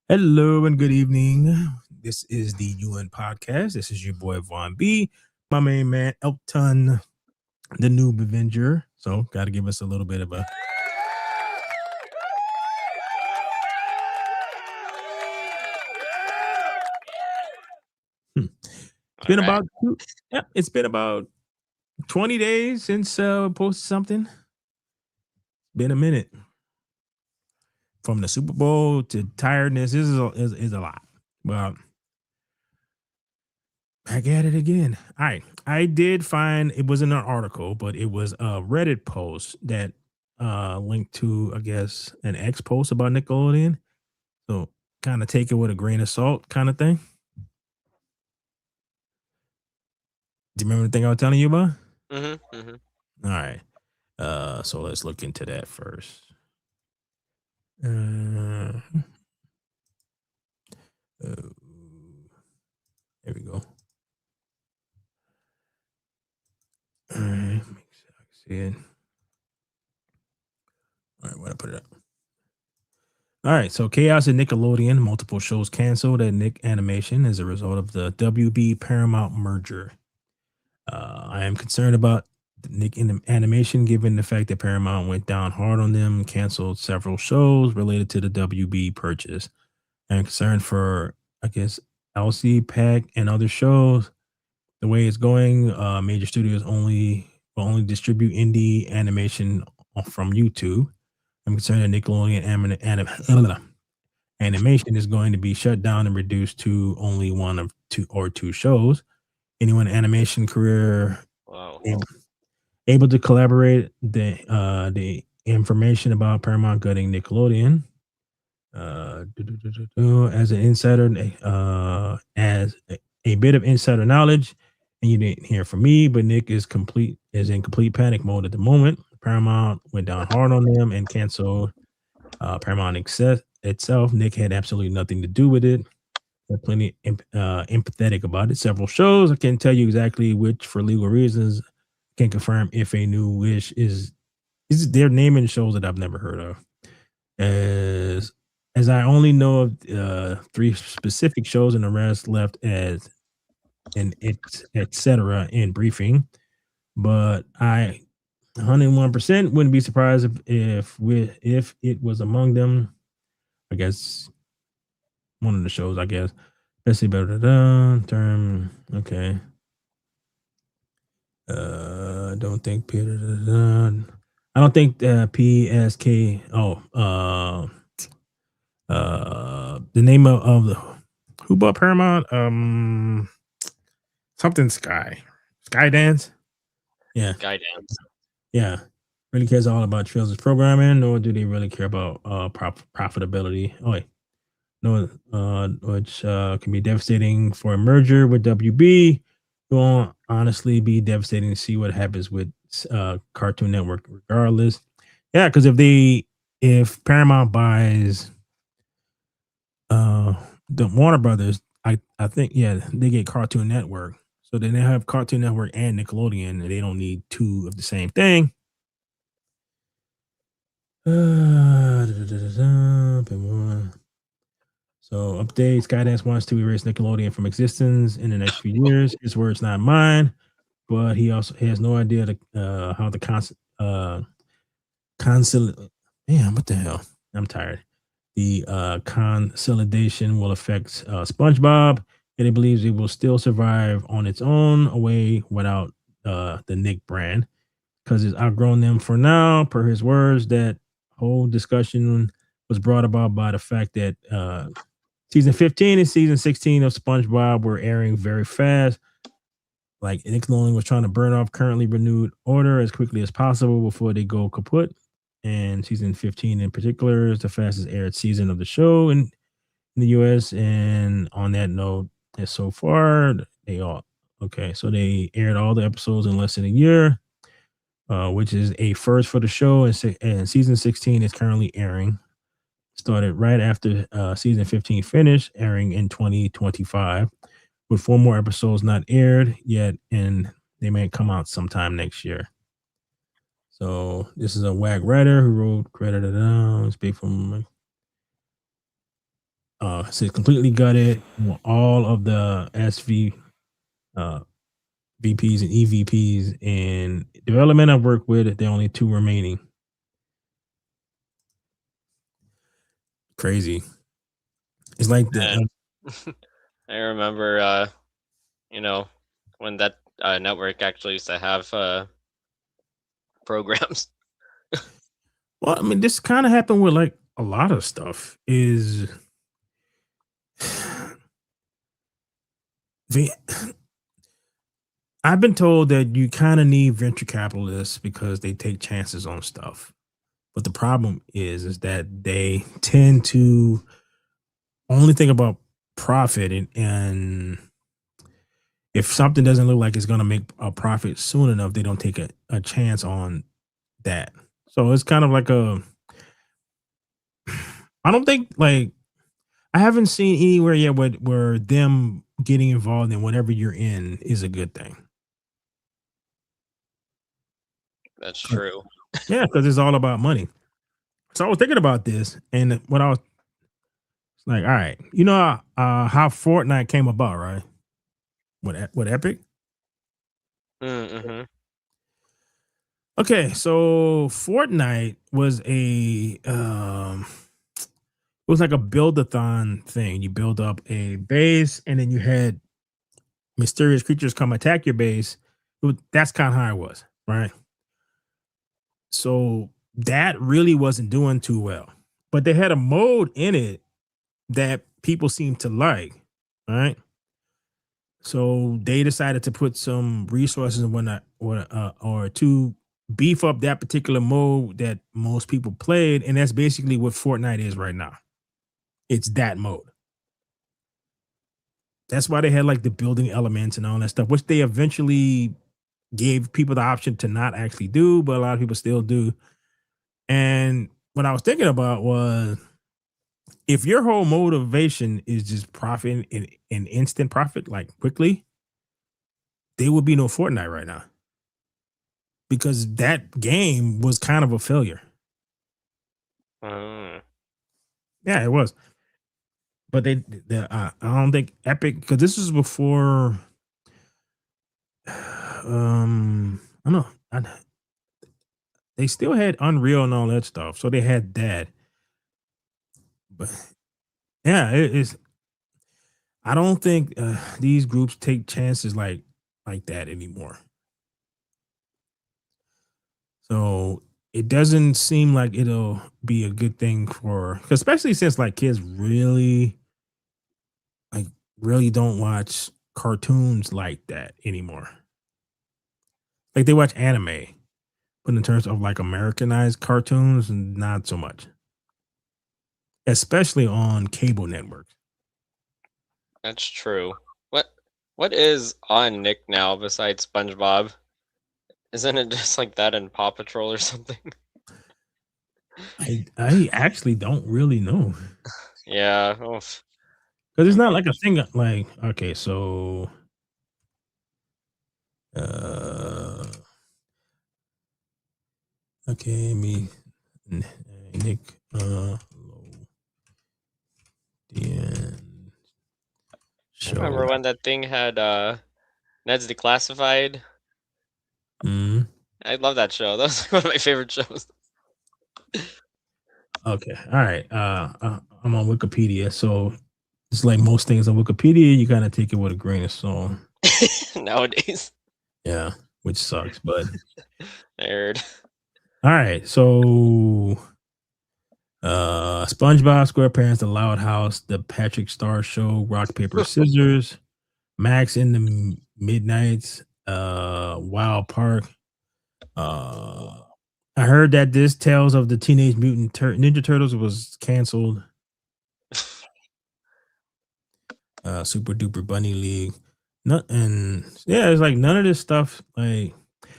Hello and good evening. This is the UN podcast. This is your boy Vaughn B, my main man Elton, the noob Avenger. So, got to give us a little bit of a. It's All been right. about yeah, it's been about 20 days since posted something. Been a minute from the Super Bowl to tiredness. This is a lot, but back at it again. All right. I did find it wasn't an article, but it was a Reddit post that linked to, I guess, an X post about Nickelodeon. So kind of take it with a grain of salt kind of thing. Do you remember the thing I was telling you about? Mhm, mhm. All right. So let's look into that first. Uh, uh, there we go. All right. Make sure I can see it. All right, where I put it up. All right, so chaos at Nickelodeon, multiple shows canceled at Nick Animation as a result of the WB Paramount merger. I am concerned about Nick Animation given the fact that Paramount went down hard on them, canceled several shows related to the WB purchase. I'm concerned for, I guess, LC, Pack, and other shows. The way it's going, major studios will only distribute indie animation from YouTube. I'm concerned that Nickelodeon animation is going to be shut down and reduced to only one of two shows. Anyone animation career Wow. able, able to collaborate the information about Paramount gutting Nickelodeon. As an insider, as a bit of insider knowledge, and you didn't hear from me, but Nick is in complete panic mode at the moment. Paramount went down hard on them and canceled Paramount itself. Nick had absolutely nothing to do with it. They're plenty empathetic about it. Several shows. I can't tell you exactly which for legal reasons. Can't confirm if a new wish is they're naming shows that I've never heard of. As as I only know of three specific shows and the rest left as an etc. in briefing. But I 101% wouldn't be surprised if it was among them. I guess one of the shows, I guess. Let's see better term. Okay. Don't think Peter. I don't think PSK. The name of the who bought Paramount? Something Sky Dance. Yeah, Skydance. yeah. Really cares all about Trails' programming, nor do they really care about profitability. Oh wait, no, which can be devastating for a merger with WB. It won't honestly be devastating to see what happens with Cartoon Network, regardless. Yeah, because if Paramount buys uh the Warner Brothers, I think they get Cartoon Network. So then they have Cartoon Network and Nickelodeon, and they don't need two of the same thing. So update: Skydance wants to erase Nickelodeon from existence in the next few years. His words, not mine. But he has no idea how the consul. Man, what the hell? I'm tired. The consolidation will affect SpongeBob, and he believes it will still survive on its own away without the Nick brand because it's outgrown them for now. Per his words, that whole discussion was brought about by the fact that season 15 and season 16 of SpongeBob were airing very fast. Like Nickelodeon was trying to burn off currently renewed order as quickly as possible before they go kaput. And season 15 in particular is the fastest aired season of the show in the US. And on that note, and so far, they all okay. So they aired all the episodes in less than a year, which is a first for the show. And season 16 is currently airing. Started right after season 15 finished, airing in 2025, with four more episodes not aired yet, and they may come out sometime next year. So this is a wag writer who wrote credited speak from So it's completely gutted. All of the SV uh, VPs and EVPs and development I've worked with, there are only two remaining. Crazy. It's like the And I remember, you know, when that network actually used to have programs. well, I mean, this kind of happened with like a lot of stuff. Is the I've been told that you kind of need venture capitalists because they take chances on stuff. But the problem is that they tend to only think about profit and if something doesn't look like it's going to make a profit soon enough, they don't take a chance on that. So it's kind of like a I don't think like I haven't seen anywhere yet where them getting involved in whatever you're in is a good thing. That's 'Cause- true. Yeah, because it's all about money. So I was thinking about this, and what I was like, all right, you know how Fortnite came about, right? What Epic? Mm-hmm. Okay, so Fortnite was it was like a build-a-thon thing. You build up a base, and then you had mysterious creatures come attack your base. That's kind of how it was, right? So that really wasn't doing too well. But they had a mode in it that people seemed to like, right? So they decided to put some resources and whatnot, or to beef up that particular mode that most people played, and that's basically what Fortnite is right now. It's that mode. That's why they had like the building elements and all that stuff, which they eventually gave people the option to not actually do, but a lot of people still do. And what I was thinking about was if your whole motivation is just profit and instant profit, like quickly, there would be no Fortnite right now because that game was kind of a failure. Mm. Yeah, it was. But I don't think Epic because this was before. I don't know. They still had Unreal and all that stuff, so they had that. But yeah, it's. I don't think these groups take chances like that anymore. So it doesn't seem like it'll be a good thing for, especially since like kids like really don't watch cartoons like that anymore. Like they watch anime, but in terms of like Americanized cartoons, not so much, especially on cable networks. That's true. What what is on Nick now besides SpongeBob? Isn't it just like that in Paw Patrol or something? I actually don't really know Yeah. Oof. because it's I'm not pretty like a thing. Like okay, so uh, okay, me Nick Lodeon I remember show. when that thing had Ned's Declassified. Mm, I love that show. That was one of my favorite shows. okay, all right. I'm on Wikipedia, so it's like most things on Wikipedia. You gotta take it with a grain of salt. Nowadays. Yeah, which sucks, but Nerd. all right. So SpongeBob SquarePants, The Loud House, The Patrick Star Show, Rock Paper Scissors, Max in the Midnights, Wild Park. Uh, I heard that this Tales of the Teenage Mutant Ninja Turtles was canceled. Super Duper Bunny League. And yeah, it's like none of this stuff. Like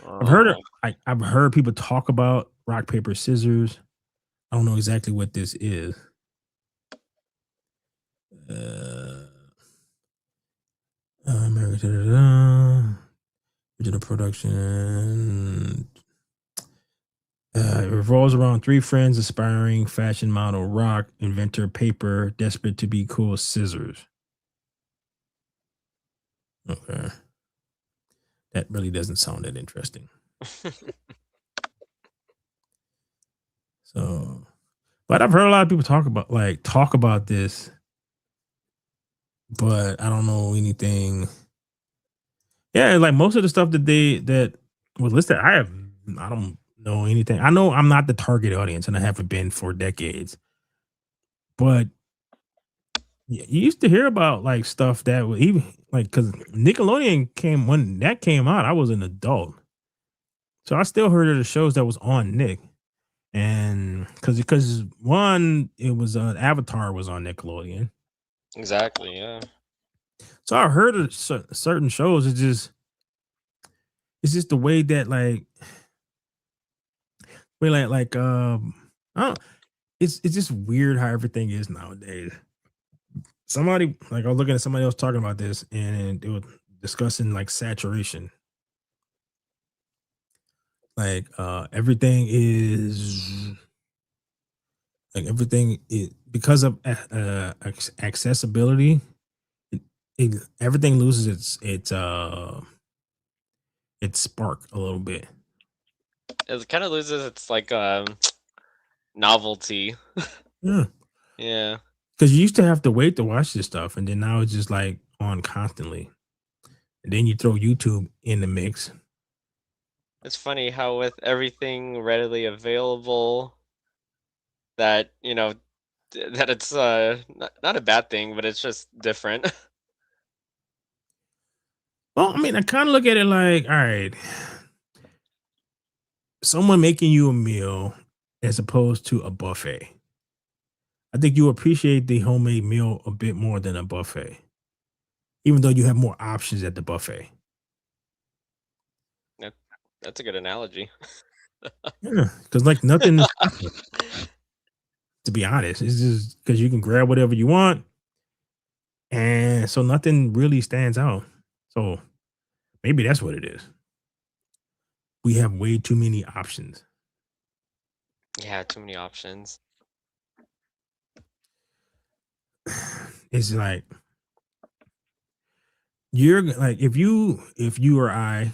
I've heard it. Oh, I've heard people talk about rock paper scissors. I don't know exactly what this is. Uh, America, original production. revolves around three friends: aspiring fashion model Rock, inventor Paper, desperate to be cool Scissors. Okay, that really doesn't sound that interesting. So, but I've heard a lot of people talk about this, but I don't know anything. Yeah, like most of the stuff that was listed, I don't know anything. I know I'm not the target audience, and I haven't been for decades. But you used to hear about like stuff that was even like because Nickelodeon came when that came out. I was an adult, so I still heard of the shows that was on Nick, and because one it was Avatar was on Nickelodeon, Exactly, yeah. so I heard of certain shows. It's just the way that I don't, it's just weird how everything is nowadays. Somebody like I was looking at somebody else talking about this, and they were discussing like saturation. Like everything is everything is because of accessibility. It, everything loses its spark a little bit. It kind of loses its like novelty. Yeah, Yeah. because you used to have to wait to watch this stuff, and then now it's just like on constantly. And then you throw YouTube in the mix. It's funny how with everything readily available that, that it's not a bad thing, but it's just different. Well, I mean, I kind of look at it like, all right, someone making you a meal as opposed to a buffet. I think you appreciate the homemade meal a bit more than a buffet, even though you have more options at the buffet. That, that's a good analogy. Yeah, because like nothing is special, to be honest. It's just because you can grab whatever you want, and so nothing really stands out. So maybe that's what it is. We have way too many options. Yeah, too many options. It's like you're like if you or I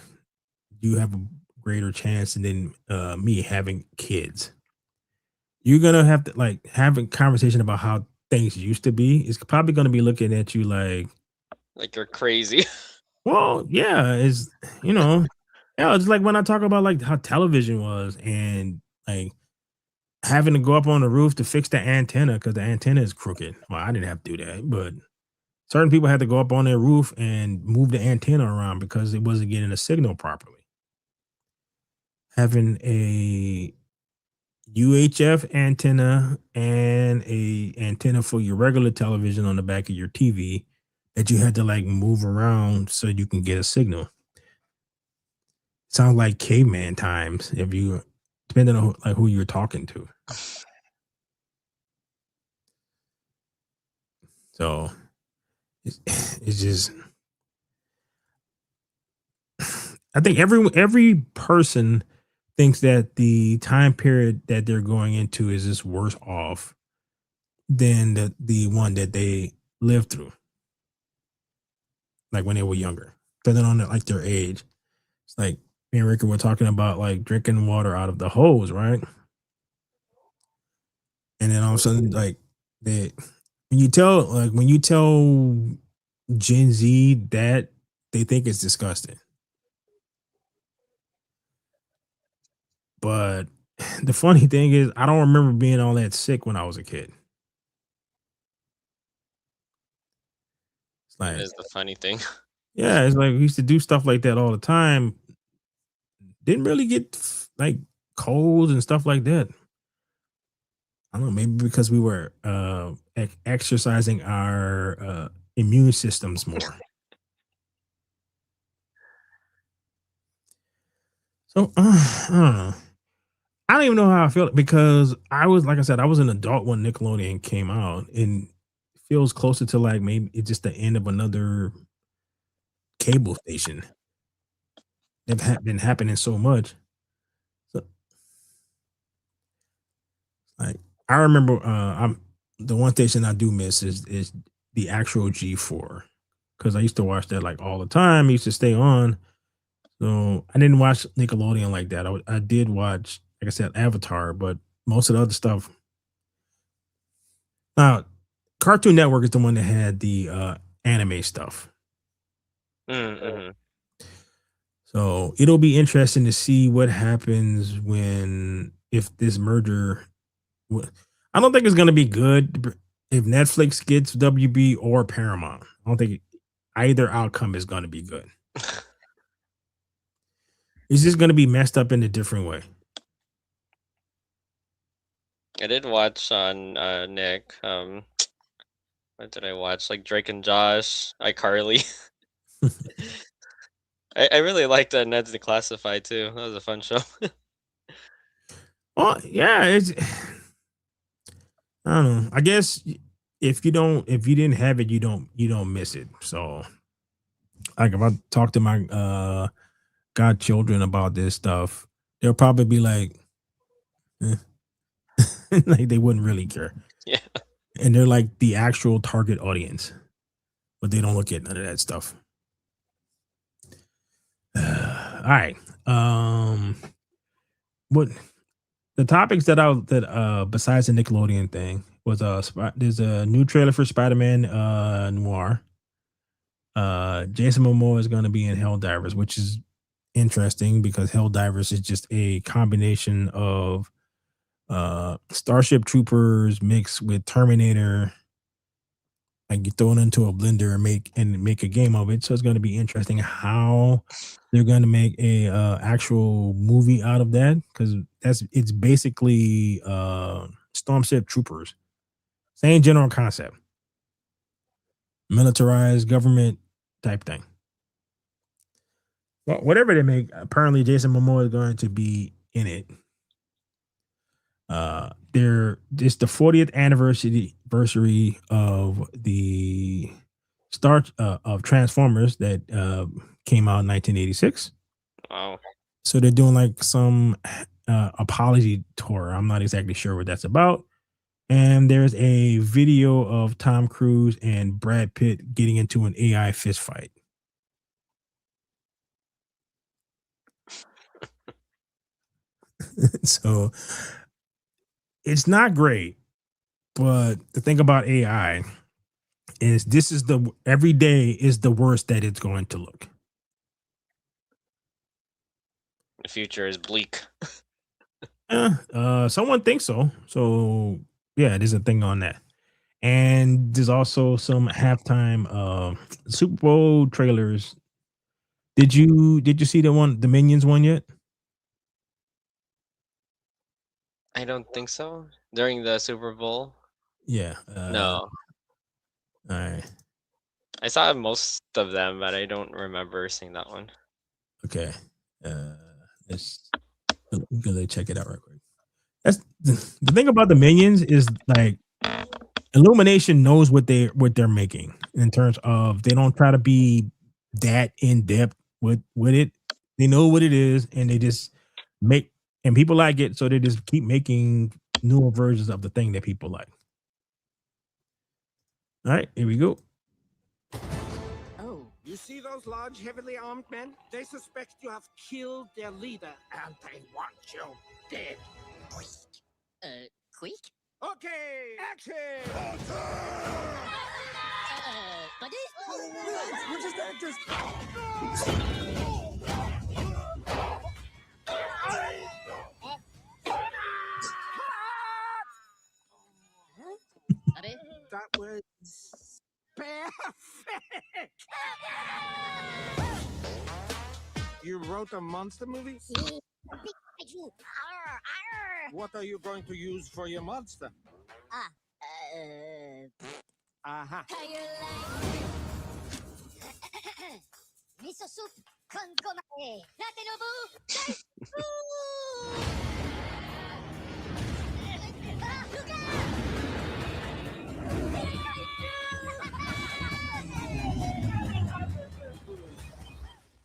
you have a greater chance than me having kids. You're gonna have to like have a conversation about how things used to be. It's probably gonna be looking at you like, Like you're crazy. well, yeah, you know, yeah, it's like when I talk about like how television was and like having to go up on the roof to fix the antenna because the antenna is crooked. Well, I didn't have to do that, but certain people had to go up on their roof and move the antenna around because it wasn't getting a signal properly. Having a UHF antenna and a antenna for your regular television on the back of your TV that you had to like move around so you can get a signal. Sounds like caveman times if you depending on like who you're talking to. So it's, it's just I think every person thinks that the time period that they're going into is just worse off than the one that they lived through, like when they were younger, depending on like their age. It's like me and Ricky were talking about like drinking water out of the hose, right? And then all of a sudden, like they when you tell Gen Z that they think it's disgusting. But the funny thing is I don't remember being all that sick when I was a kid. It's That like, is the funny thing. yeah, it's like we used to do stuff like that all the time. Didn't really get like colds and stuff like that. I don't know, maybe because we were exercising our immune systems more. So I don't know. I don't even know how I feel because I was like I said, I was an adult when Nickelodeon came out, and it feels closer to like maybe it's just the end of another cable station. They've been happening so much. So Like I remember, I'm the one station I do miss is the actual G4 because I used to watch that like all the time. I used to stay on, so I didn't watch Nickelodeon like that. I did watch, like I said, Avatar, but most of the other stuff. Now, Cartoon Network is the one that had the anime stuff. Mm-hmm. So it'll be interesting to see what happens when if this merger. I don't think it's going to be good if Netflix gets WB or Paramount. I don't think either outcome is going to be good. It's just going to be messed up in a different way. I did watch on Nick. What did I watch? Like Drake and Josh, iCarly. I really liked Ned's Declassified too. That was a fun show. Oh yeah, it's I don't know. I guess if you didn't have it, you don't miss it. So like if I talk to my godchildren about this stuff, they'll probably be like, eh. like they wouldn't really care. Yeah. And they're like the actual target audience, but they don't look at none of that stuff. All right. What the topics that besides the Nickelodeon thing was there's a new trailer for Spider-Man Noir. Jason Momoa is going to be in Helldivers, which is interesting because Helldivers is just a combination of Starship Troopers mixed with Terminator. Like you throw it into a blender and make a game of it. So it's going to be interesting how they're going to make a actual movie out of that because it's basically Stormship Troopers, same general concept, militarized government type thing. Well, whatever they make, apparently Jason Momoa is going to be in it. They're it's the 40th anniversary of the start of Transformers that came out in 1986. Wow. So they're doing like some apology tour. I'm not exactly sure what that's about. And there's a video of Tom Cruise and Brad Pitt getting into an AI fist fight. So it's not great, but the thing about AI is this is the every day is the worst that it's going to look. The future is bleak. Someone thinks so. So yeah, there's a thing on that. And there's also some halftime Super Bowl trailers. Did you see the Minions one yet? I don't think so. During the Super Bowl? Yeah. No. All right. I saw most of them, but I don't remember seeing that one. Okay. Uh let's go check it out real quick. That's the thing about the Minions is like Illumination knows what they're making in terms of they don't try to be that in depth with it. They know what it is, and they just make and people like it, so they just keep making newer versions of the thing that people like. All right, here we go. Oh, you see those large, heavily armed men? They suspect you have killed their leader, and they want you dead. Quick? Okay, action! Buddy? We're just actors. Buddy? That was perfect. You wrote a monster movie? See? Big kaiju. Arr, arr. What are you going to use for your monster? Ah, Aha. how you like? Miso soup con gomae. Natenobu. Ah, look out!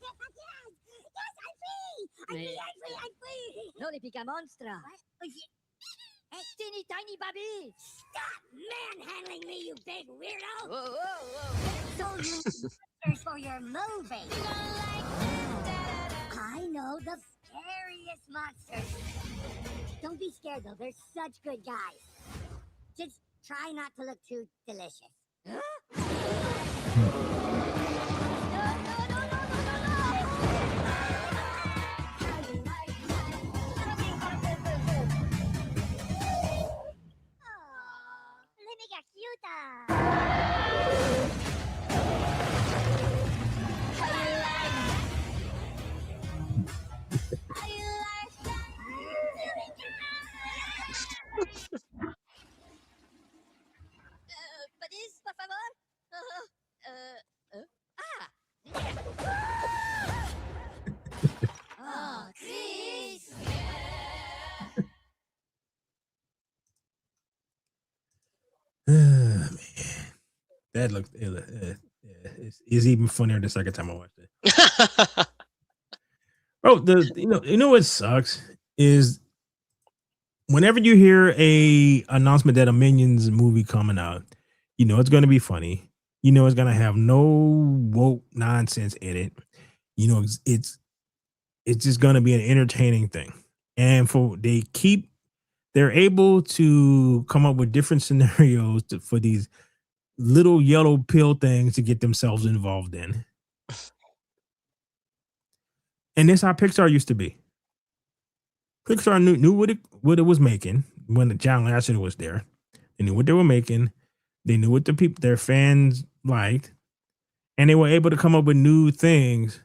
Yes, I'm free! I'm free! I'm free! Non è mica monstra! Hey, teeny tiny Bobby! Stop manhandling me, you big weirdo! Whoa, whoa, whoa! So you monsters for your movie. I know the scariest monsters. Don't be scared though, they're such good guys. Just try not to look too delicious. Let me get cuter. Patis, por favor. Oh, Chris. Man, that looked it's even funnier the second time I watched it. Bro, you know what sucks is whenever you hear a announcement that a Minions movie coming out, you know it's gonna be funny. You know it's gonna have no woke nonsense in it. You know it's just gonna be an entertaining thing. And they're able to come up with different scenarios for these little yellow pill things to get themselves involved in. And this how Pixar used to be. Pixar knew what it was making when John Lasseter was there. They knew what they were making. They knew what their fans liked, and they were able to come up with new things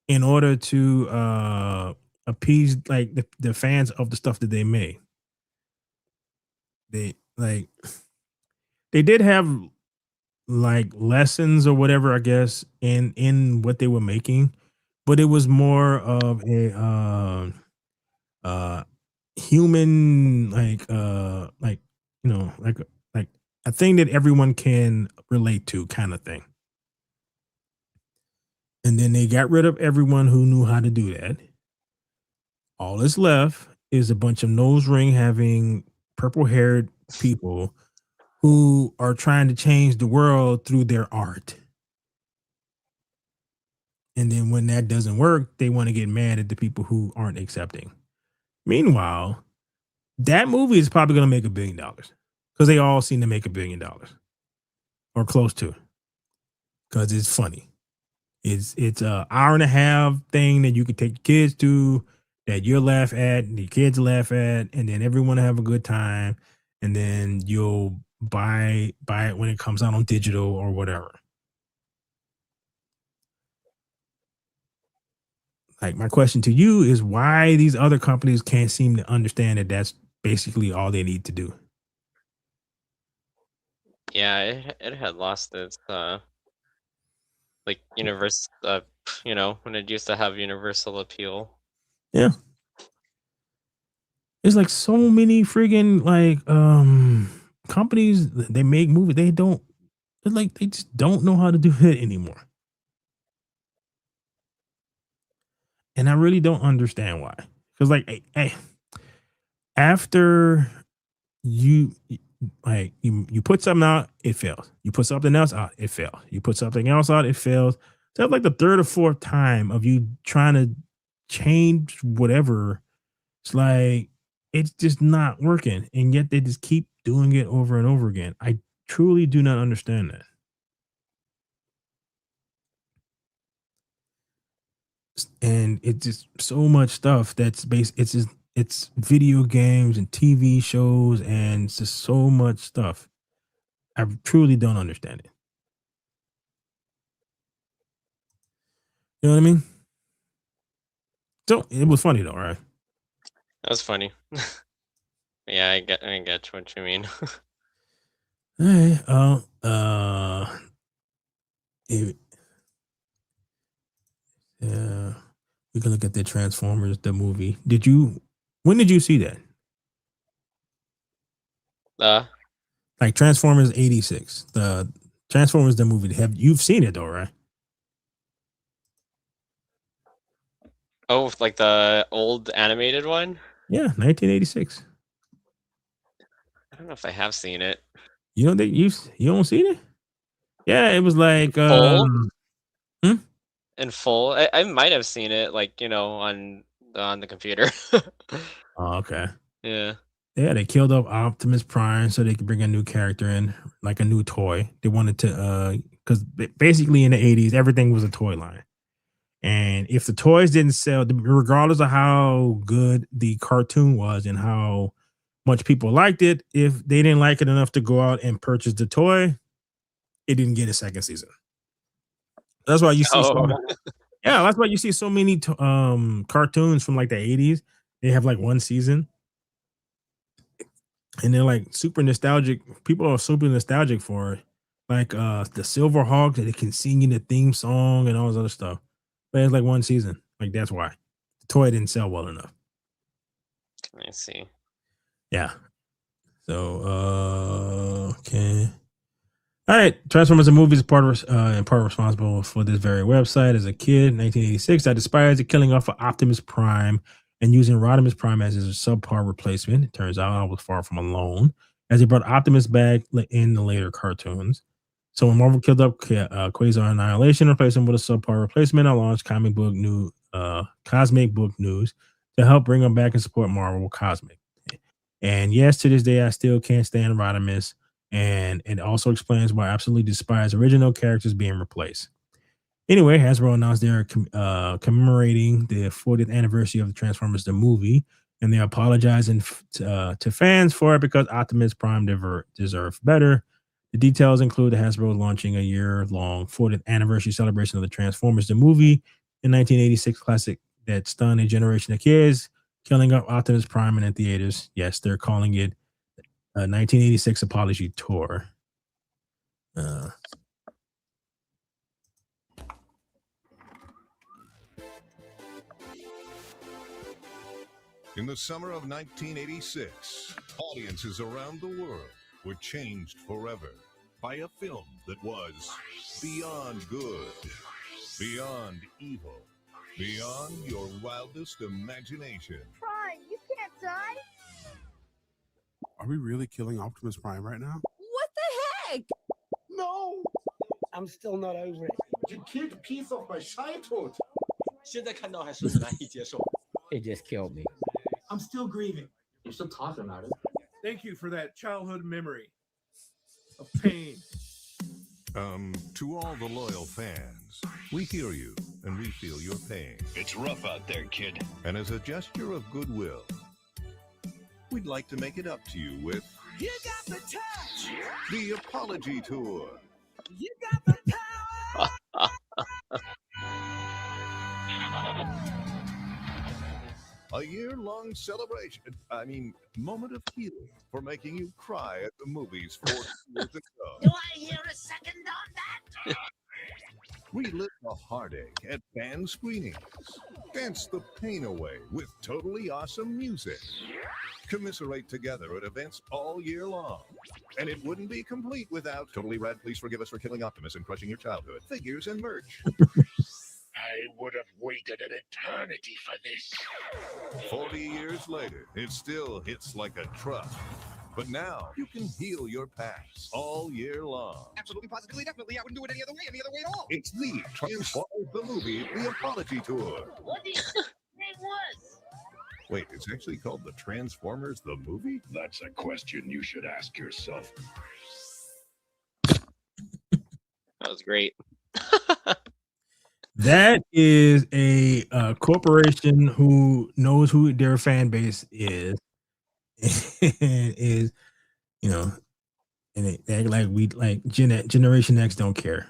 in order to appease like the fans of the stuff that they made. They like they did have like lessons or whatever, I guess, in what they were making, but it was more of a uh human like like a thing that everyone can relate to kind of thing. And then they got rid of everyone who knew how to do that. All that's left is a bunch of nose ring having purple haired people who are trying to change the world through their art. And then when that doesn't work, they want to get mad at the people who aren't accepting. Meanwhile, that movie is probably going to make $1 billion because they all seem to make $1 billion or close to it because it's funny. It's a hour and a half thing that you can take your kids to, that you'll laugh at, and the kids laugh at, and then everyone will have a good time, and then you'll buy it when it comes out on digital or whatever. Like my question to you is why these other companies can't seem to understand that that's basically all they need to do. Yeah, it had lost its like universe you know, when it used to have universal appeal. Yeah. There's like so many friggin' like companies they make movies. They just don't know how to do it anymore. And I really don't understand why. Because hey, after you you put something out, it fails. You put something else out, it fails. You put something else out, it fails. So that's like the third or fourth time of you trying to change whatever. It's like it's just not working. And yet they just keep doing it over and over again. I truly do not understand that. And it's just so much stuff that's based it's video games and TV shows and it's just so much stuff. I truly don't understand it. You know what I mean? So it was funny though, right? That was funny. Yeah, I get what you mean. All right. Yeah, we can look at the Transformers, the movie. When did you see that? Like Transformers 86. The Transformers, the movie. You've seen it though, right? Oh, like the old animated one? Yeah, 1986. I don't know if I have seen it. You don't think you don't seen it? Yeah, it was like Full? hmm? In full? I might have seen it, like, on the computer. Oh, okay. Yeah. Yeah, they killed off Optimus Prime so they could bring a new character in, like a new toy. They wanted to because basically in the 80s everything was a toy line. And if the toys didn't sell, regardless of how good the cartoon was and how much people liked it, if they didn't like it enough to go out and purchase the toy, it didn't get a second season. That's why you see so Oh. many, yeah, that's why you see so many cartoons from like the 80s. They have like one season and they're like super nostalgic. People are super nostalgic for it. Like the Silver Hawk that they can sing in the theme song and all this other stuff. But it's like one season. Like that's why. The toy didn't sell well enough. I see. Yeah. So okay. All right. Transformers the movie is in part responsible for this very website. As a kid in 1986, I despised the killing off of Optimus Prime and using Rodimus Prime as his subpar replacement. It turns out I was far from alone, as he brought Optimus back in the later cartoons. So when Marvel killed up Quasar Annihilation, replaced him with a subpar replacement, I launched Cosmic Book News to help bring him back and support Marvel Cosmic. And yes, to this day, I still can't stand Rodimus. And it also explains why I absolutely despise original characters being replaced. Anyway, Hasbro announced they're commemorating the 40th anniversary of the Transformers the movie, and they're apologizing to fans for it because Optimus Prime deserved better. The details include the Hasbro launching a year-long 40th anniversary celebration of the Transformers the movie, in 1986 classic that stunned a generation of kids, killing up Optimus Prime in the theaters. Yes, they're calling it a 1986 apology tour. In the summer of 1986, audiences around the world were changed forever by a film that was beyond good, beyond evil, beyond your wildest imagination. Prime, you can't die. Are we really killing Optimus Prime right now? What the heck? No! I'm still not over it. You killed a piece of my childhood. 现在看到还是很难以接受。 It just killed me. I'm still grieving. You're still talking about it. Thank you for that childhood memory of pain. To all the loyal fans, we hear you and we feel your pain. It's rough out there, kid. And as a gesture of goodwill, we'd like to make it up to you with You got the touch. the Apology Tour. You got the power. A year-long celebration, moment of healing for making you cry at the movies 40 years ago. Do I hear a second on that? Relive the heartache at fan screenings. Dance the pain away with totally awesome music. Commiserate together at events all year long. And it wouldn't be complete without Totally Rad, Please Forgive Us for Killing Optimus and Crushing Your Childhood, figures and merch. I would have waited an eternity for this. 40 years later, it still hits like a truck. But now you can heal your past all year long. Absolutely, positively, definitely. I wouldn't do it any other way at all. It's the Transformers the Movie, The Apology Tour. What do you think it was? Wait, it's actually called The Transformers the Movie? That's a question you should ask yourself. That was great. That is a corporation who knows who their fan base is, and is, and they act like we like Generation X don't care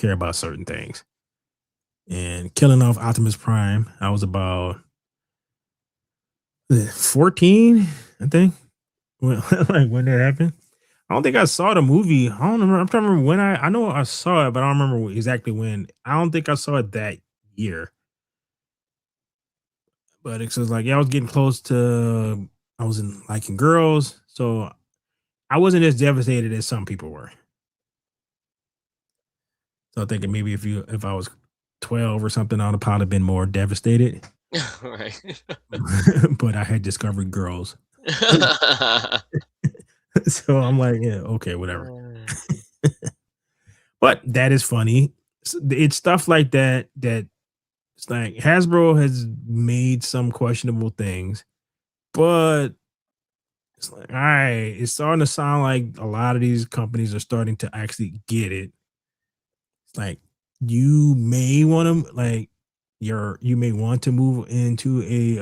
about certain things. And killing off Optimus Prime, I was about 14, I think, when that happened. I don't think I saw the movie. I don't remember. I'm trying to remember when I know I saw it, but I don't remember exactly when. I don't think I saw it that year. But it was like, yeah, I was getting close to, I was in liking girls. So I wasn't as devastated as some people were. So I'm thinking maybe if I was 12 or something, I would have probably been more devastated. Right. But I had discovered girls. So I'm like, yeah, okay, whatever. Uh, But that is funny. It's stuff like that that it's like Hasbro has made some questionable things, but it's like, all right, it's starting to sound like a lot of these companies are starting to actually get it. It's like you may want to you may want to move into a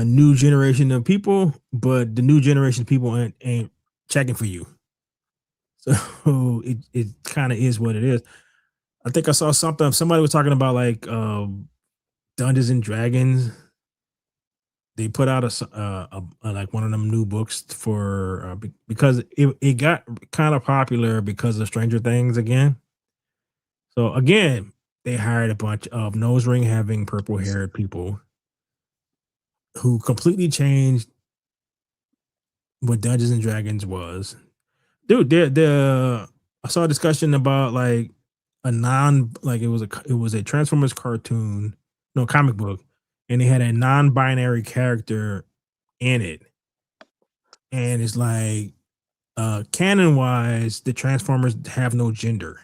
new generation of people, but the new generation of people ain't checking for you. So it kind of is what it is. I think I saw something. Somebody was talking about like Dungeons and Dragons. They put out like one of them new books for because it got kind of popular because of Stranger Things again. So again, they hired a bunch of nose ring having purple haired people who completely changed what Dungeons and Dragons was. Dude, the I saw a discussion about like a non like it was a Transformers cartoon, no comic book, and they had a non-binary character in it. And it's like canon wise, the Transformers have no gender.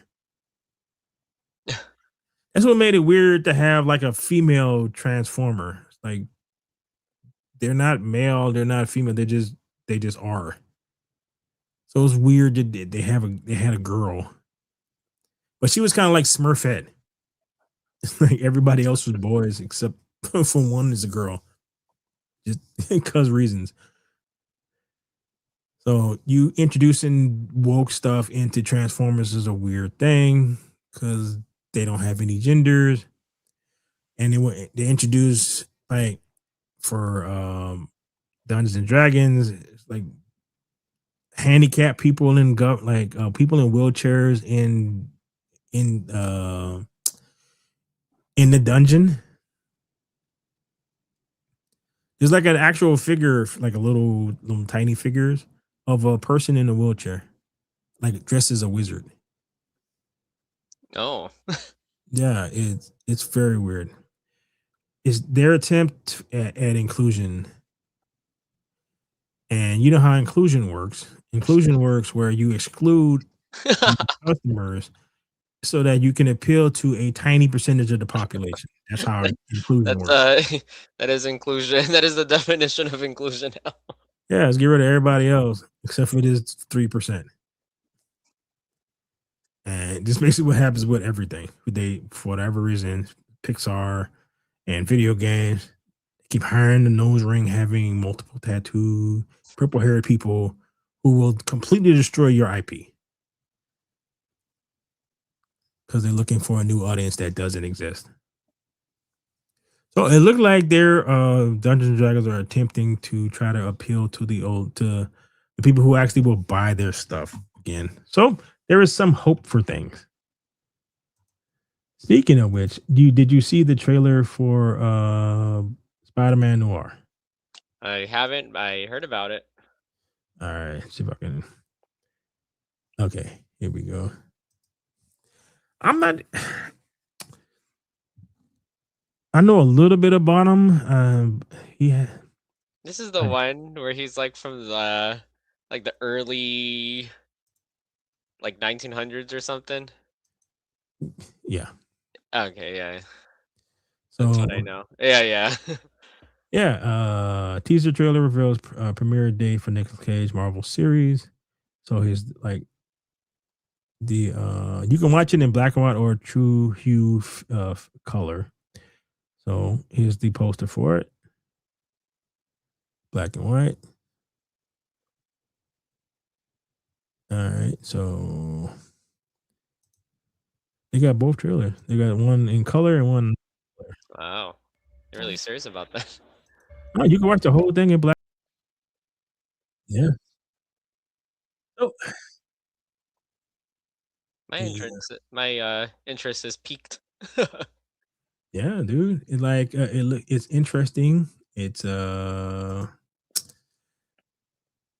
That's what made it weird to have like a female Transformer. Like they're not male, they're not female, they just are. So it's weird that they had a girl, but she was kind of like Smurfette. Like everybody else was boys except for one is a girl, just because reasons. So you introducing woke stuff into Transformers is a weird thing because they don't have any genders, and they introduce like for Dungeons and Dragons, it's like handicapped people people in wheelchairs in uh in the dungeon. There's like an actual figure, like a little tiny figures of a person in a wheelchair, like dressed as a wizard. oh, Yeah, it's very weird. It's their attempt at inclusion, and you know how inclusion works. Inclusion works where you exclude customers so that you can appeal to a tiny percentage of the population. That's how inclusion that's works. that is inclusion. That is the definition of inclusion now. Yeah, let's get rid of everybody else except for this 3%. And this basically what happens with everything. They, for whatever reason, Pixar and video games, they keep hiring the nose ring having multiple tattoo, purple haired people who will completely destroy your IP because they're looking for a new audience that doesn't exist. So it looked like their Dungeons and Dragons are attempting to try to appeal to to the people who actually will buy their stuff again. So there is some hope for things. Speaking of which, did you see the trailer for Spider-Man Noir? I haven't. I heard about it. All right, see if I can. Okay, here we go. I'm not. I know a little bit about him. Yeah, This is the one where he's like from the early like 1900s or something. yeah. Okay, yeah, So that's what I know. Yeah, yeah. yeah, teaser trailer reveals premiere date for Nicolas Cage Marvel series. So he's like the you can watch it in black and white or true hue color. So here's the poster for it. Black and white. All right, so they got both trailers. They got one in color and one. Wow, you're really serious about that. Oh, you can watch the whole thing in black. Yeah. Oh, yeah. My interest is peaked. Yeah, dude. It's interesting. It's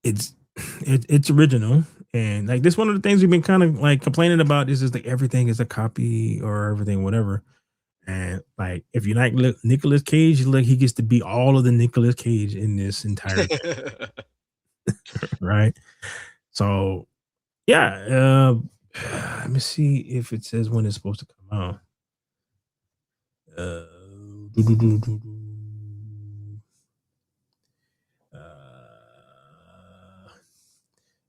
it's original, and like this one of the things we've been kind of like complaining about is just like everything is a copy or everything whatever. And like, if you like Nicolas Cage, look, he gets to be all of the Nicolas Cage in this entire thing, right? So yeah, let me see if it says when it's supposed to come out. Uh, doo, doo, doo, doo, doo.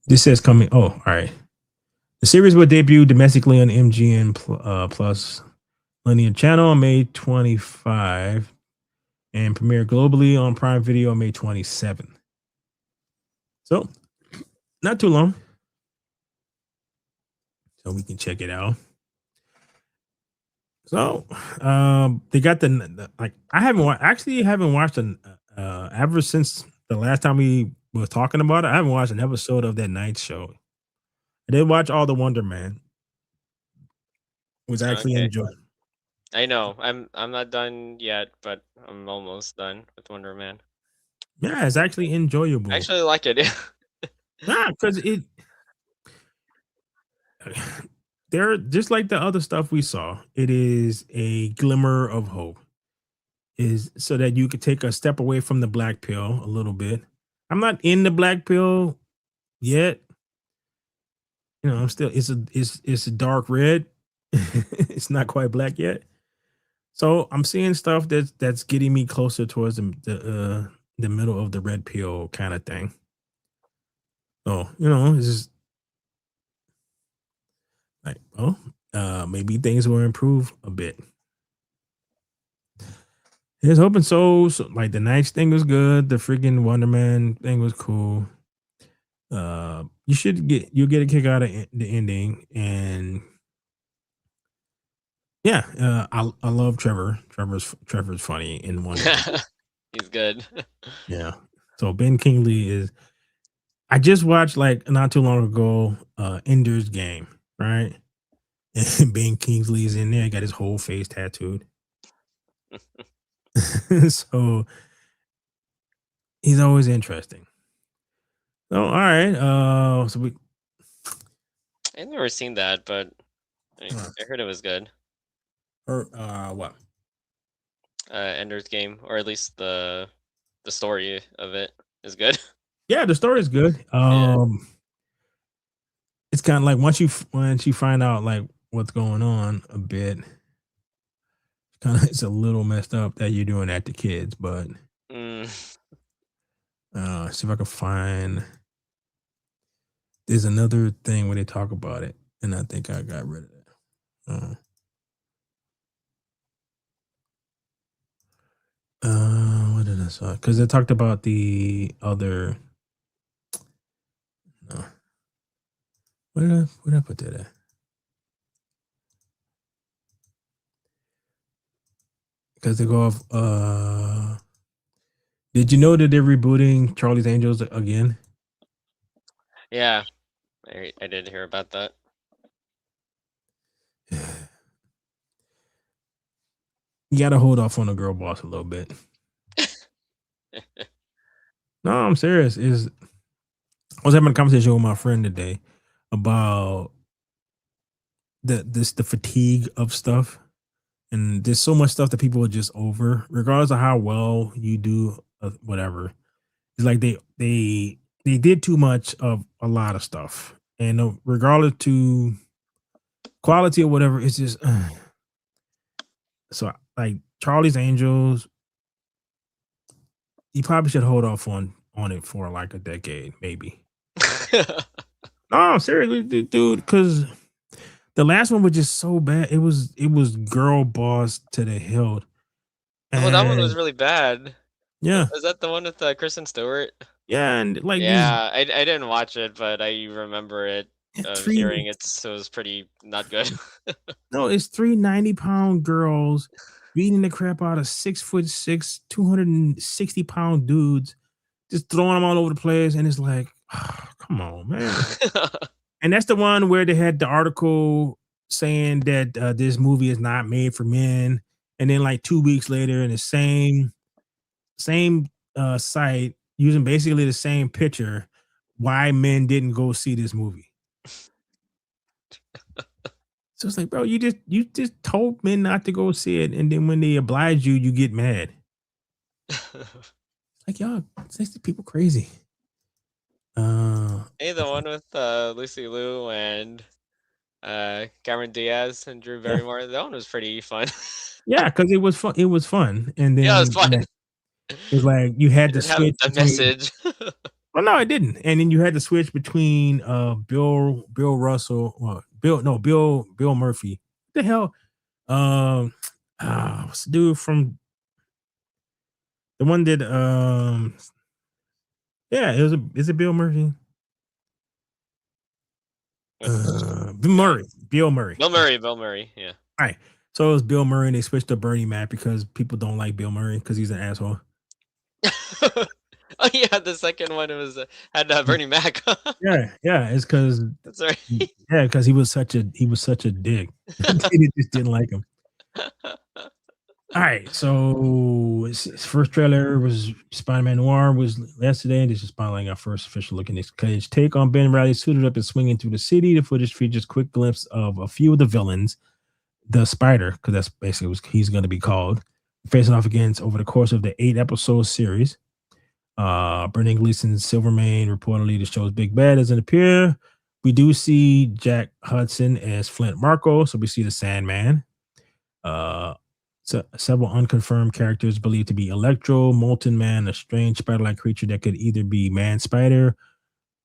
This says coming. Oh, all right. The series will debut domestically on MGN Plus linear channel on May 25 and premiere globally on Prime Video on May 27. So, not too long. So we can check it out. So, they got the like. I haven't haven't watched an ever since the last time we were talking about it. I haven't watched an episode of that night show. I did watch all the Wonder Man. Was actually Okay. enjoying. I know. I'm not done yet, but I'm almost done with Wonder Man. Yeah, it's actually enjoyable. I actually like it. Nah, because it they're just like the other stuff we saw. It is a glimmer of hope. Is so that you could take a step away from the black pill a little bit. I'm not in the black pill yet. You know, I'm still it's a dark red. It's not quite black yet. So I'm seeing stuff that's getting me closer towards the middle of the red pill kind of thing. So, you know, it's just like, oh, maybe things will improve a bit. Here's hoping so. Like the Knights thing was good. The freaking Wonder Man thing was cool. You'll get a kick out of the ending, and yeah, I love Trevor. Trevor's funny in Wonder Man. He's good. Yeah. So Ben Kingsley is. I just watched like not too long ago, Ender's Game, right? And Ben Kingsley's in there, got his whole face tattooed. So he's always interesting. So all right, so we I've never seen that, but I heard it was good. or what? Ender's Game, or at least the story of it is good. Yeah, the story is good. Yeah. It's kind of like once you find out like what's going on a bit, kind of it's a little messed up that you're doing that to kids, but Mm. see if I can find. There's another thing where they talk about it, and I think I got rid of it. What did I saw? Because they talked about the other. No, where did I put that at? Because they go off. Did you know that they're rebooting Charlie's Angels again? Yeah, I did hear about that. You got to hold off on the girl boss a little bit. No, I'm serious. I was having a conversation with my friend today about the fatigue of stuff, and there's so much stuff that people are just over, regardless of how well you do, whatever. It's like they did too much of a lot of stuff, and regardless to quality or whatever, it's just so like Charlie's Angels. You probably should hold off on it for like a decade, maybe. No, seriously, dude, because the last one was just so bad. It was girl boss to the hilt. Oh, that one was And really bad. yeah, Is that the one with Kristen Stewart? yeah, and like these Yeah, I didn't watch it, but I remember it. Hearing it was pretty not good. no, it's 390-pound girls beating the crap out of 6'6", 260-pound dudes, just throwing them all over the place, and it's like, oh, come on, man. And that's the one where they had the article saying that this movie is not made for men, and then like 2 weeks later, in the same site, using basically the same picture, why men didn't go see this movie. So it's like, bro, you just told men not to go see it, and then when they oblige you, you get mad. Like y'all, these people crazy. Hey, the one with Lucy Liu and Cameron Diaz and Drew Yeah, Barrymore. That one was pretty fun. yeah, because it was fun. It was fun, and Yeah, it was then fun. it's like you It had to didn't have switch the between. message. Well, no, it didn't. And then you had to switch between Bill Russell, Bill Murphy. What the hell? Um, what's the dude from the one that yeah, is it Bill Murphy? Bill Murray. Bill Murray. Bill Murray, yeah. All right. So it was Bill Murray, and they switched to Bernie Mac because people don't like Bill Murray because he's an asshole. Oh yeah, the second one was had Bernie Mac. Yeah, it's because That's right. yeah, because he was such a dick. They just didn't like him. All right, so his first trailer was Spider-Man Noir was yesterday. This is spotlighting our first official look at Nick Cage take on Ben Riley suited up and swinging through the city. The footage features quick glimpse of a few of the villains, the Spider, because that's basically what he's going to be called, facing off against over the course of the 8-episode series. Brendan Gleeson's Silvermane reportedly the show's big bad doesn't appear. We do see Jack Hudson as Flint Marko, so we see the Sandman. So several unconfirmed characters believed to be Electro, Molten Man, a strange spider-like creature that could either be Man Spider,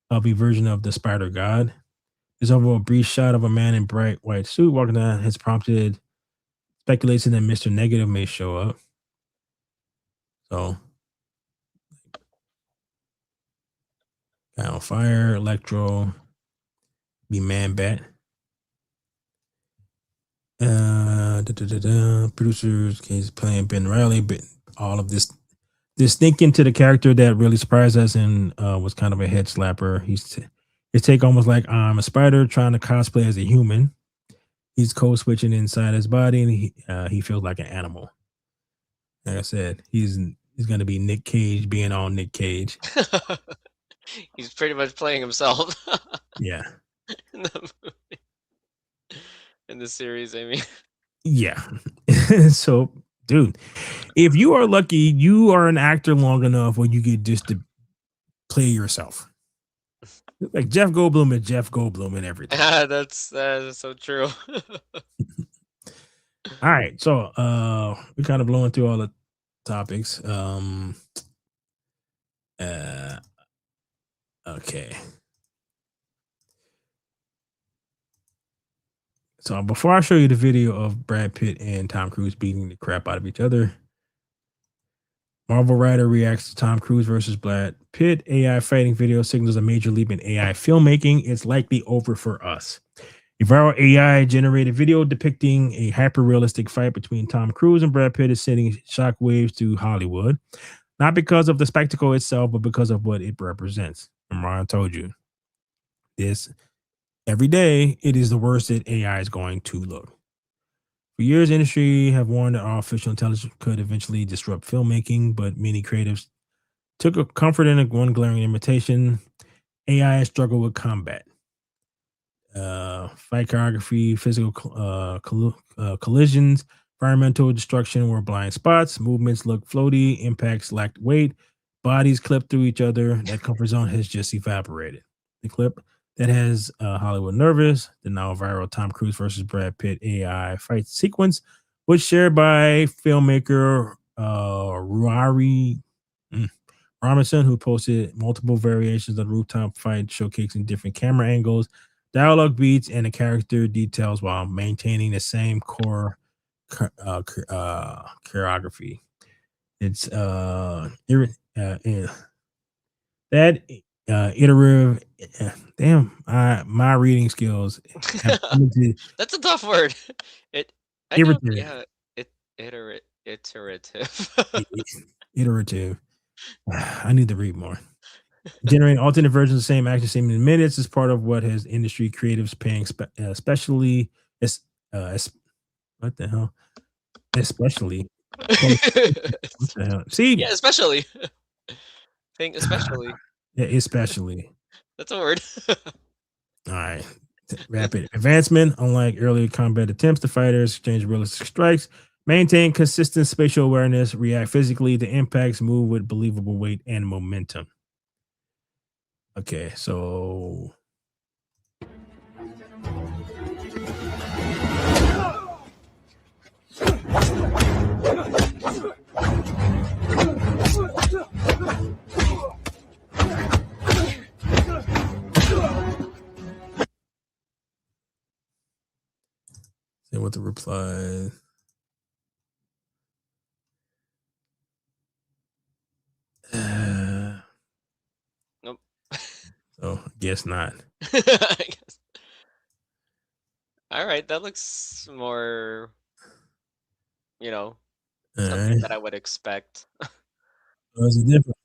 of a version of the Spider God. There's over a brief shot of a man in bright white suit walking down has prompted speculation that Mr. Negative may show up. So, Guy on Fire, Electro, be Man Bat. Producers, case playing Ben Riley, but all of this thinking to the character that really surprised us and was kind of a head slapper. His take almost like I'm a spider trying to cosplay as a human. He's code switching inside his body, and he feels like an animal. Like I said, he's going to be Nick Cage being on Nick Cage. He's pretty much playing himself. Yeah. In the movie. In the series, I mean. Yeah. So, dude, if you are lucky, you are an actor long enough where you get just to play yourself. Like Jeff Goldblum and Jeff Goldblum and everything. That is so true. All right. So we're kind of blowing through all the topics. Okay. So before I show you the video of Brad Pitt and Tom Cruise beating the crap out of each other, Marvel writer reacts to Tom Cruise versus Brad Pitt AI fighting video signals a major leap in AI filmmaking. It's likely over for us. A viral AI generated video depicting a hyper realistic fight between Tom Cruise and Brad Pitt is sending shockwaves to Hollywood, not because of the spectacle itself, but because of what it represents. And Ryan told you this every day. It is the worst that AI is going to look. For years, industry have warned that artificial intelligence could eventually disrupt filmmaking, but many creatives took a comfort in one glaring imitation. AI has struggled with combat, fight choreography, physical collisions, environmental destruction were blind spots, movements look floaty, impacts lacked weight, bodies clipped through each other. That comfort zone has just evaporated. The clip that has Hollywood nervous, the now viral Tom Cruise versus Brad Pitt AI fight sequence, was shared by filmmaker Ruari Robinson, who posted multiple variations of the rooftop fight showcasing different camera angles, dialogue beats, and the character details while maintaining the same core choreography. It's that iterative. Damn, my reading skills. That's a tough word. I know, yeah, iterative. Iterative. I need to read more. Generating alternate versions of the same action scene in minutes is part of what has industry creatives paying especially what the hell? Especially. What the hell? See? Yeah, especially. Think especially. Yeah, especially. That's a word. All right. Rapid advancement. Unlike earlier combat attempts, the fighters exchange realistic strikes, maintain consistent spatial awareness, react physically to impacts, move with believable weight and momentum. Okay, so see what the reply. Nope. So guess not. I guess. All right, that looks more, you know, All something right. that I would expect. Oh, is it different?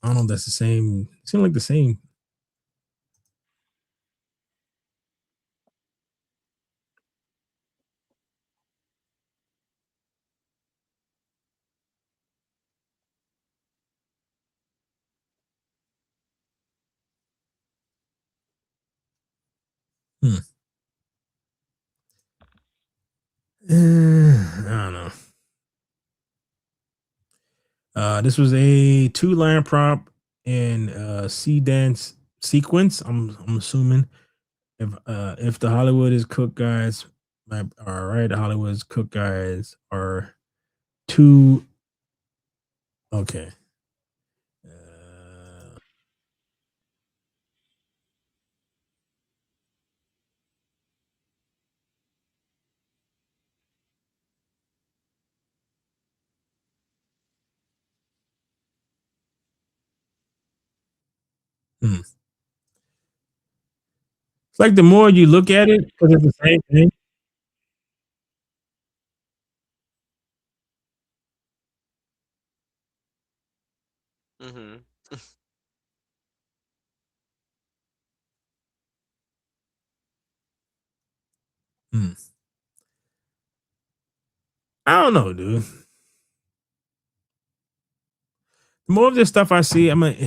I don't know. That's the same. Seem like the same. Hmm. I don't know. This was a 2-line prompt in C dance sequence. I'm assuming if the Hollywood is cook guys, all right, the Hollywood's cook guys are two. Okay. Uh, hmm. It's like the more you look at it, because it's the same thing. Mm-hmm. Hmm. I don't know, dude. The more of this stuff I see, I'm like,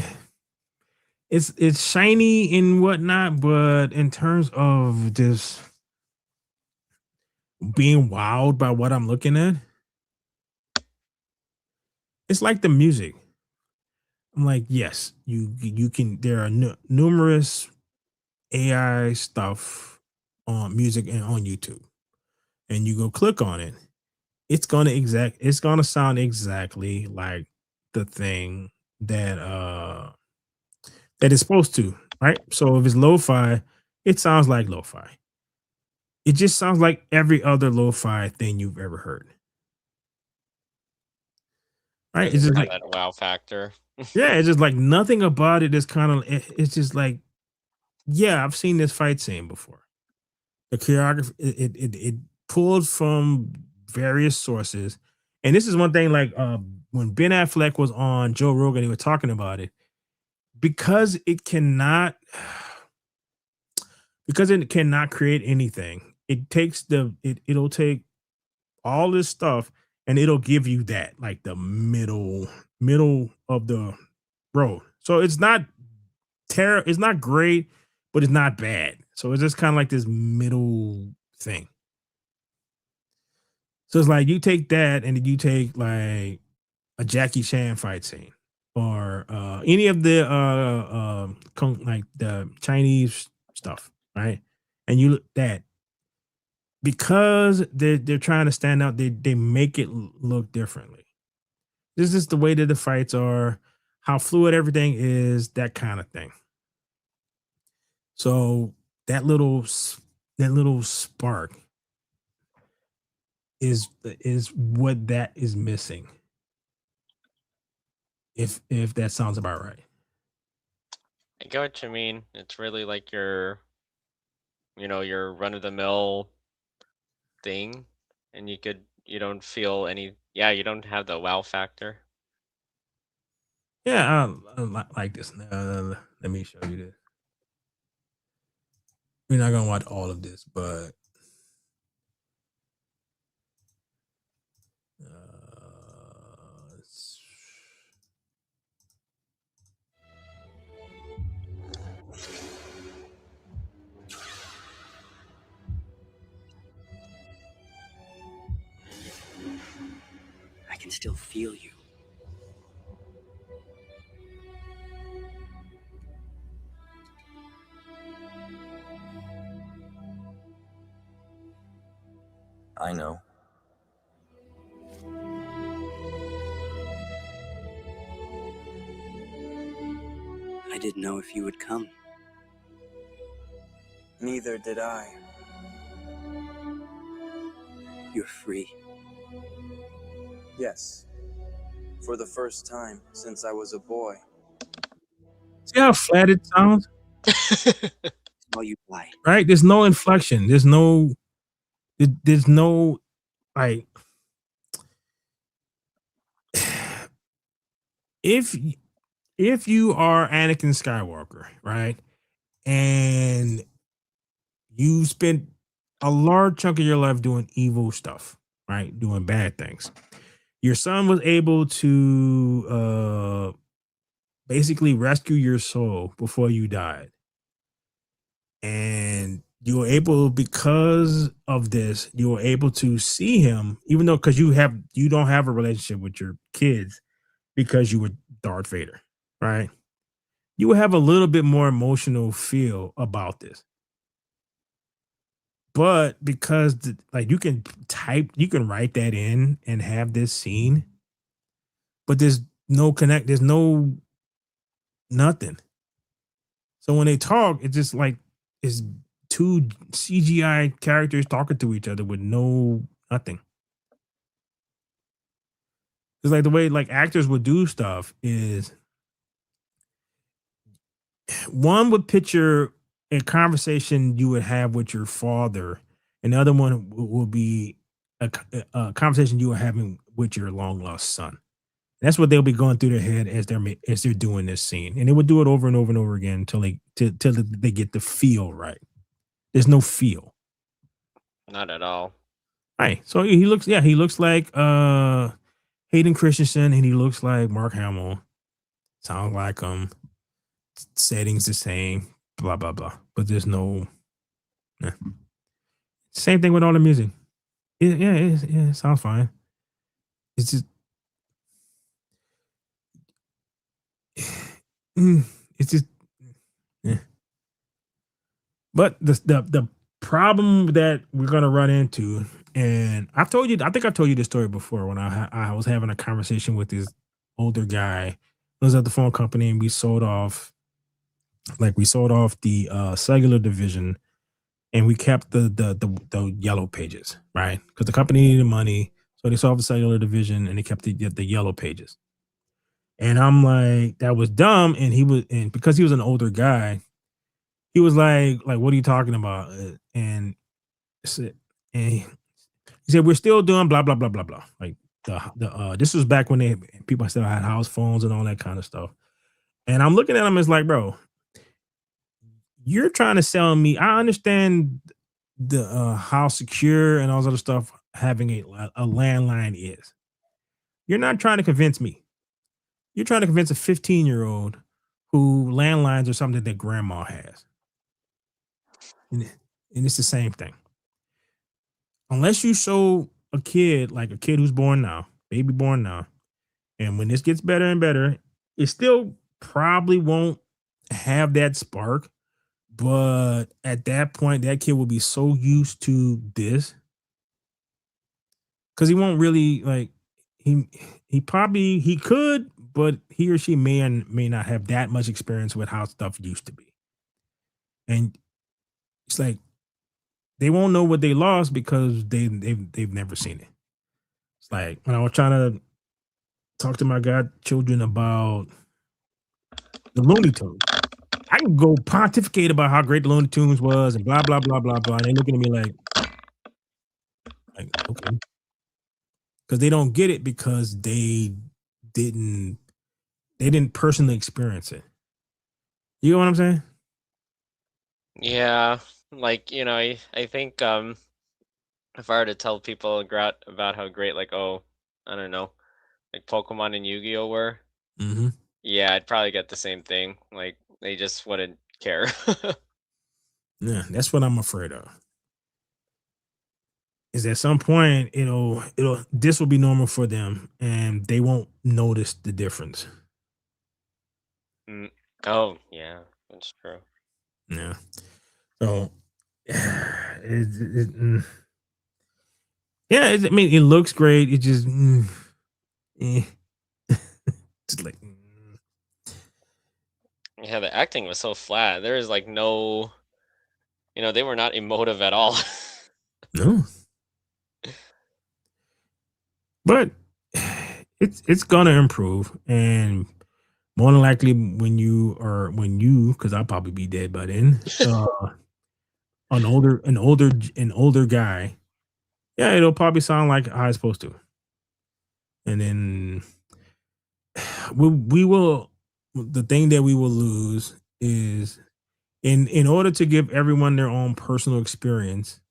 it's shiny and whatnot, but in terms of just being wowed by what I'm looking at, it's like the music. I'm like, yes, you can. There are numerous AI stuff on music and on YouTube, and you go click on it. It's gonna sound exactly like the thing that that it's supposed to, right? So if it's lo-fi, it sounds like lo-fi. It just sounds like every other lo-fi thing you've ever heard. Right? It's Doesn't just have like, that wow factor. yeah, it's just like nothing about it is kind of it's just like, yeah, I've seen this fight scene before. The choreography it pulled from various sources. And this is one thing, like when Ben Affleck was on Joe Rogan, he was talking about it because it cannot because it cannot create anything. It takes it'll take all this stuff and it'll give you that, like the middle of the road. So it's not it's not great, but it's not bad. So it's just kind of like this middle thing. So it's like you take that and then you take like a Jackie Chan fight scene or any of the like the Chinese stuff, right? And you look that because they're trying to stand out, they make it look differently. This is the way that the fights are, how fluid everything is, that kind of thing. So that that little spark is what that is missing. If that sounds about right. I get what you mean. It's really like your run of the mill thing, and you don't feel any. Yeah, you don't have the wow factor. Yeah, I like this. Let me show you this. we're not gonna watch all of this, but it's- I can still feel you. I know. I didn't know if you would come. Neither did I. You're free. Yes. For the first time since I was a boy. see how flat it sounds, Saw you fly. right? There's no inflection. There's no like if you are Anakin Skywalker, right, and you spent a large chunk of your life doing evil stuff, right, doing bad things, your son was able to basically rescue your soul before you died, and you were able, because of this, you were able to see him, even though because you don't have a relationship with your kids because you were Darth Vader, right? You will have a little bit more emotional feel about this. But because like you can write that in and have this scene, but there's no connect, there's no nothing. So when they talk, it's just like it's two CGI characters talking to each other with no nothing. It's like the way like actors would do stuff is one would picture a conversation you would have with your father, and the other one will be a conversation you were having with your long lost son. That's what they'll be going through their head as they're doing this scene, and they would do it over and over and over again until they get the feel right. There's no feel. Not at all. Right. So he looks like Hayden Christensen, and he looks like Mark Hamill. Sounds like settings the same, blah blah blah. But there's no same thing with all the music. It sounds fine. It's just it's just yeah. But the problem that we're gonna run into, and I think I've told you this story before when I was having a conversation with this older guy. I was at the phone company and we sold off the cellular division, and we kept the yellow pages, right? Because the company needed money, so they sold off the cellular division and they kept the yellow pages. And I'm like, that was dumb. And because he was an older guy, he was like, what are you talking about? And he said, we're still doing blah blah blah blah blah. Like this was back when people still had house phones and all that kind of stuff. And I'm looking at him as like, bro, you're trying to sell me. I understand the how secure and all this other stuff having a landline is. You're not trying to convince me. You're trying to convince a 15-year-old who landlines are something that grandma has. And it's the same thing. Unless you show a kid, like a kid who's born now, baby born now, and when this gets better and better, it still probably won't have that spark. But at that point, that kid will be so used to this because he won't really like he could, but he or she may and may not have that much experience with how stuff used to be. And it's like they won't know what they lost because they've never seen it. It's like when I was trying to talk to my godchildren about the Looney Tunes. I can go pontificate about how great the Looney Tunes was and blah blah blah blah blah. And they're looking at me like okay, because they don't get it because they didn't personally experience it. You know what I'm saying? Yeah. Like, I think if I were to tell people about how great, like, oh, I don't know, like Pokemon and Yu-Gi-Oh were, Hmm. yeah, I'd probably get the same thing. Like, they just wouldn't care. Yeah, that's what I'm afraid of. Is at some point it'll this will be normal for them, and they won't notice the difference. Mm. Oh, yeah, that's true. Yeah. So, yeah, I mean, it looks great. It just, eh. Just like, Yeah, the acting was so flat. There is like no, they were not emotive at all. no. But it's gonna improve, and more than likely because I'll probably be dead by then. An older guy, yeah, it'll probably sound like how it's supposed to, and then we will. The thing that we will lose is in order to give everyone their own personal experience,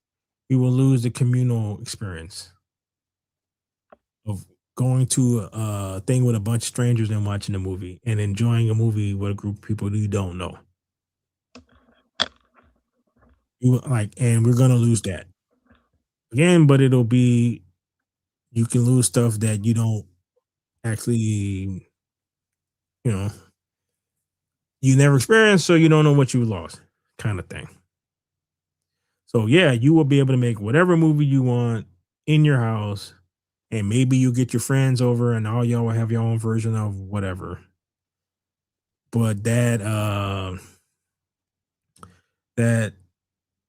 we will lose the communal experience of going to a thing with a bunch of strangers and watching a movie and enjoying a movie with a group of people that you don't know. And we're gonna lose that again, but it'll be you can lose stuff that you don't actually, you know, you never experienced, so you don't know what you lost, kind of thing. So yeah, you will be able to make whatever movie you want in your house, and maybe you get your friends over, and all y'all will have your own version of whatever. But that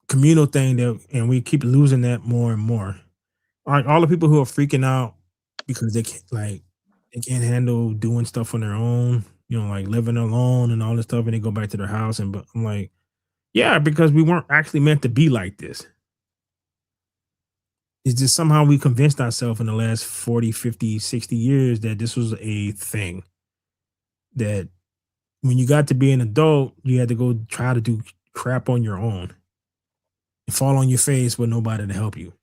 communal thing and we keep losing that more and more. Like all the people who are freaking out because they can't handle doing stuff on their own, like living alone and all this stuff, and they go back to their house. But I'm like, yeah, because we weren't actually meant to be like this. It's just somehow we convinced ourselves in the last 40, 50, 60 years that this was a thing. That when you got to be an adult, you had to go try to do crap on your own and fall on your face with nobody to help you.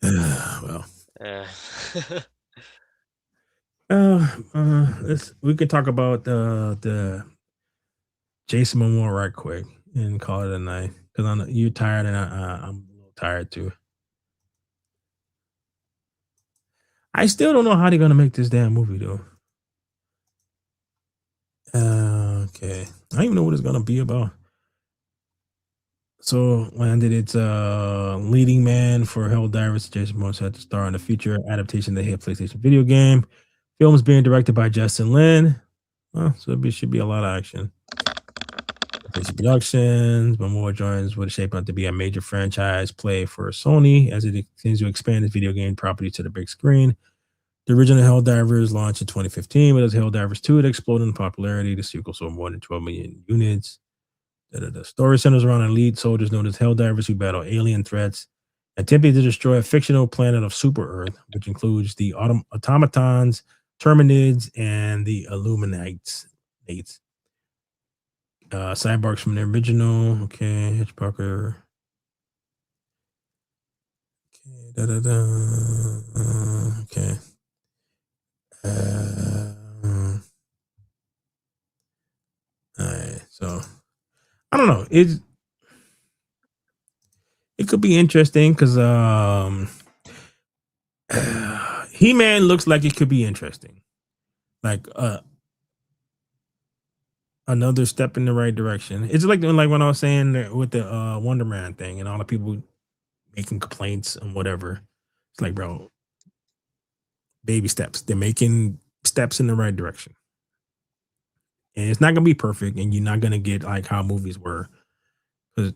Well, Yeah. we can talk about the Jason Momoa right quick and call it a night because I know you're tired and I'm a little tired too. I still don't know how they're gonna make this damn movie though. Okay, I don't even know what it's gonna be about. So landed its leading man for Helldivers. Jason Momoa set to star in the future adaptation of the hit PlayStation video game. Film is being directed by Justin Lin. So it should be a lot of action. PlayStation Productions. Momoa joins what is shaping up to be a major franchise play for Sony as it continues to expand its video game property to the big screen. The original Helldivers launched in 2015, but as Helldivers 2, it exploded in popularity. The sequel sold more than 12 million units. The story centers around elite soldiers known as Helldivers who battle alien threats, attempting to destroy a fictional planet of Super Earth, which includes the automatons, Terminids, and the Illuminates. Cyborgs from the original. Okay, Hitchcocker. Okay, okay. All right. So I don't know. It could be interesting because He-Man looks like it could be interesting. Like another step in the right direction. It's like when I was saying with the Wonder Man thing and all the people making complaints and whatever. It's like, bro, baby steps. They're making steps in the right direction. And it's not gonna be perfect, and you're not gonna get like how movies were. Because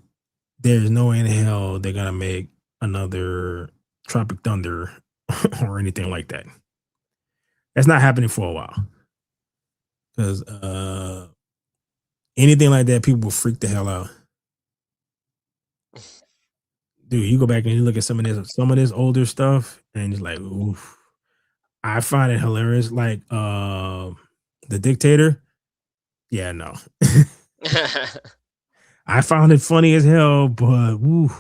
there's no way in hell they're gonna make another Tropic Thunder or anything like that. That's not happening for a while. Because anything like that, people will freak the hell out. Dude, you go back and you look at some of this older stuff, and it's like, oof. I find it hilarious. Like the Dictator. Yeah, no. I found it funny as hell, but woo,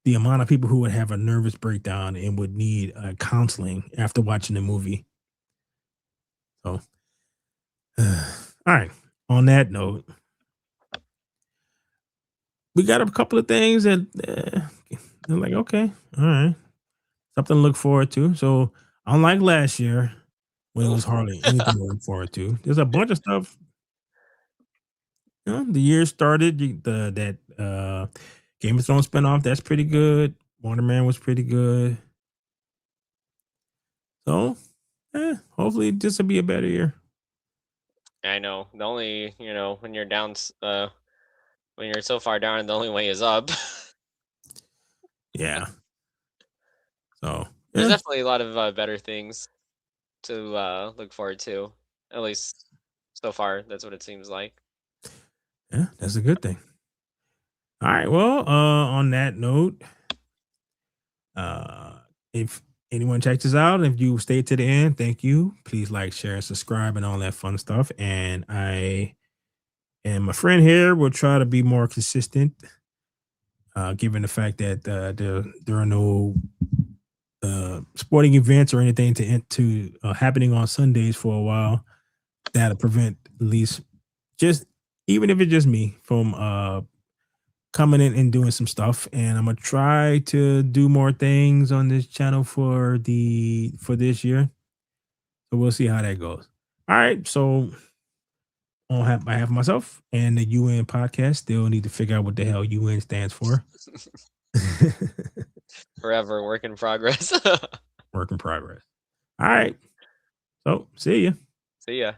the amount of people who would have a nervous breakdown and would need counseling after watching the movie. So, all right. On that note, we got a couple of things that they're like, okay, all right, something to look forward to. So, unlike last year when it was hardly anything to look forward to, there's a bunch of stuff. You know, the year started. Game of Thrones spinoff that's pretty good. Wonder Man was pretty good. So, hopefully this will be a better year. I know. The only, when you're down, when you're so far down, the only way is up. Yeah. So, There's yeah, definitely a lot of better things to look forward to. At least so far, that's what it seems like. yeah, that's a good thing. All right. Well, on that note, if anyone checks us out, if you stayed to the end, thank you. Please like, share, subscribe, and all that fun stuff. And I and my friend here will try to be more consistent, given the fact that there are no sporting events or anything to happening on Sundays for a while that'll prevent at least just even if it's just me from coming in and doing some stuff. And I'm gonna try to do more things on this channel for this year. So we'll see how that goes. All right. So on behalf of myself and the UN podcast, still need to figure out what the hell UN stands for. Forever work in progress. Work in progress. All right. So see ya. See ya.